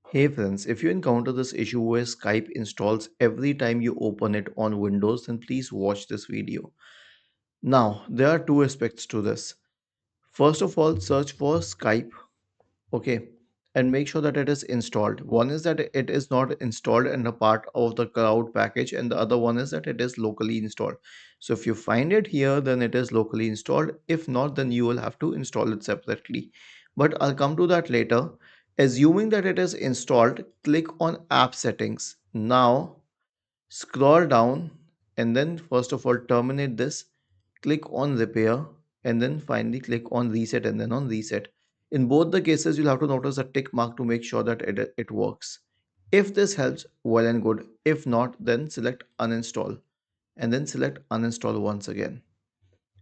Hey friends, if you encounter this issue where Skype installs every time you open it on Windows, then please watch this video. Now, there are two aspects to this. First of all, search for Skype, okay, and make sure that it is installed. One is that it is not installed and a part of the cloud package, and the other one is that it is locally installed. So if you find it here, then it is locally installed. If not, then you will have to install it separately. But I'll come to that later. Assuming that it is installed, click on App Settings. Now scroll down and then first of all terminate this, click on Repair, and then finally click on Reset and then on Reset. In both the cases, you'll have to notice a tick mark to make sure that it works. If this helps, well and good. If not, then select Uninstall and then select Uninstall once again.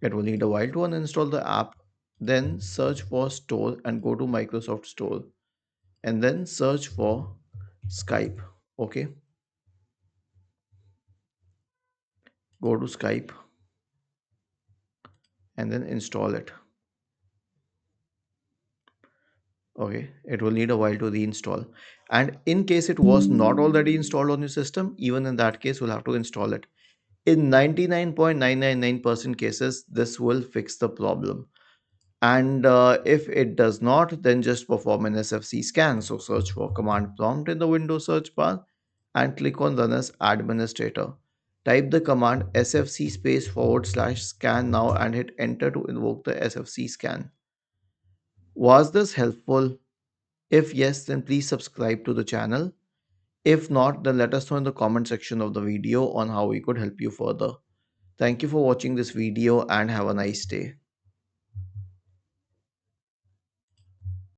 It will need a while to uninstall the app. Then search for Store and go to Microsoft Store and then search for Skype. Okay, go to Skype and then install it. Okay, it will need a while to reinstall. And in case it was not already installed on your system, even in that case, we'll have to install it. In 99.999% cases, this will fix the problem. And if it does not, then just perform an SFC scan. So search for command prompt in the Windows search bar and click on Run as Administrator. Type the command sfc space forward slash scan now and hit enter to invoke the SFC scan. Was this helpful? If yes, then please subscribe to the channel. If not, then let us know in the comment section of the video on how we could help you further. Thank you for watching this video and have a nice day.